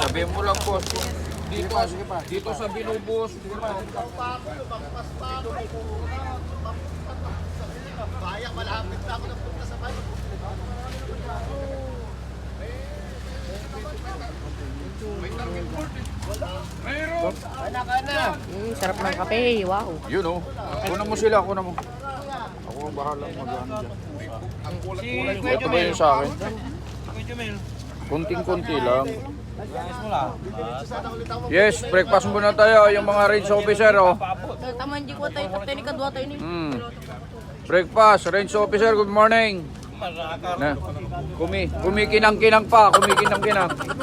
Sabi mo lang, boss. Dito sa binubos. Baya, malapit na ako ng punta sa bayo. Mayroon! Sarap ng kape, wow. Yun o. Kunan mo sila, kunan mo. Ako ang bahala mag-ano dyan. Ito ba yun sa akin? Kunting-kunti lang. Yes, breakfast muna tayo. Yung mga range officer o. Taman di ko tayo, tapos ni kadwa tayo ni. Breakfast, range officer, good morning. Na, kumikinang-kinang pa, kumikinang-kinang. Good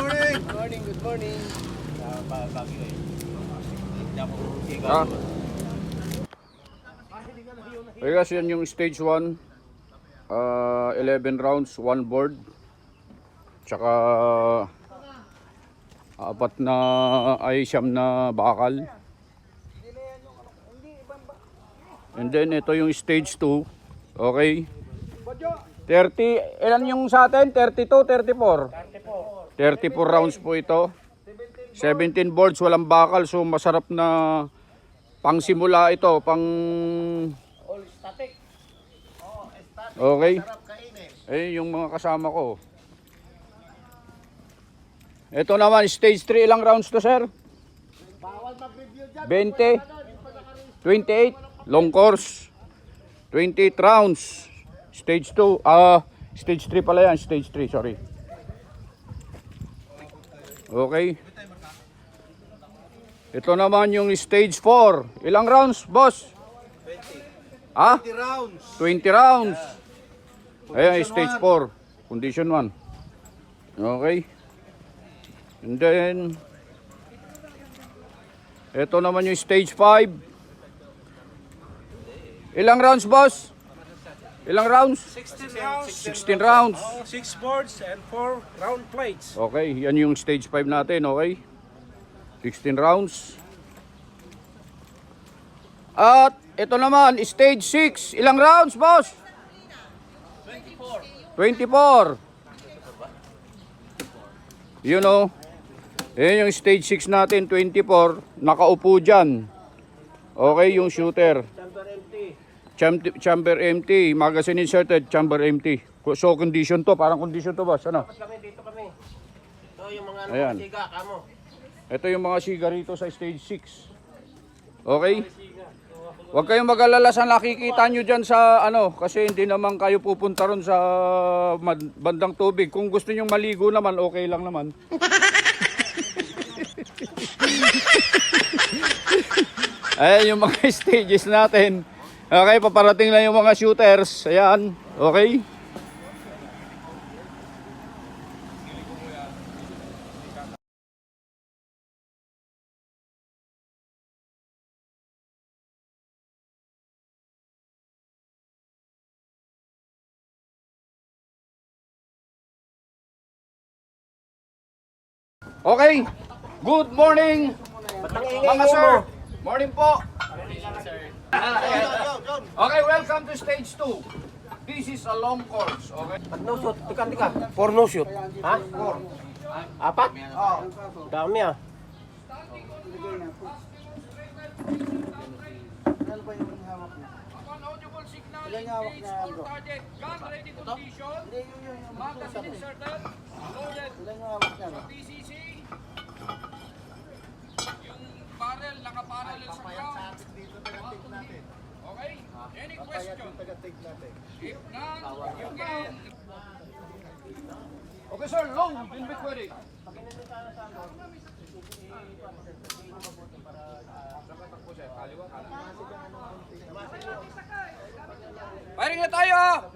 morning, good morning. Ha? Okay guys, yan yung stage 1. 11 rounds, 1 board. Tsaka 4 na ay siyam na bakal. And then ito yung stage 2. Okay. 30, ilan yung sa atin? 32, 34? 34 rounds po ito. 17 boards, walang bakal. So masarap na pang simula ito, pang... All static. Okay. Sarap kainin. Eh, yung mga kasama ko. Ito naman, stage 3, ilang rounds to, sir? Bawal mag-review dyan. 20, 28, long course. 28 rounds. Stage 2, stage 3 pala yan, stage 3, sorry. Okay. Ito naman yung stage 4. Ilang rounds, boss? 20. Ha? 20 rounds. 20 rounds. Ayan, stage 4. Condition 1. Okay. And then, ito naman yung stage 5. Ilang rounds, boss? Ilang rounds? 16 rounds. 16 rounds. 6 boards and 4 round plates. Okay, yan yung stage 5 natin, okay? 16 rounds. At ito naman, stage 6. Ilang rounds, boss? 24. 24. You know, yan yung stage 6 natin, 24. Nakaupo dyan. Okay, yung shooter. Chamber empty, magazine inserted, chamber empty. So condition to, parang condition to, boss, ano? Dito kami. Ito yung mga Ayan. siga, kamo. Ito yung mga siga rito sa stage 6. Okay? Huwag kayong mag-alala sa nakikita nyo dyan sa ano, kasi hindi naman kayo pupunta ron sa bandang tubig. Kung gusto nyo maligo naman, okay lang naman. Ayan yung mga stages natin. Okay, paparating na yung mga shooters. Ayan, okay. Okay, good morning mga sir. Morning po. Okay, welcome to stage 2. This is a long course, okay? No shoot, tika. 4 no shoot. Ha? 4. Apat? Oo. Dami ah. Upon audible signal, engage all target, gun ready condition, magazine inserted, loaded, PCC, yung barrel, naka-parallel sa ground. Okay? Any question? If none, you can... Okay sir, long, been be ready. Firing na tayo!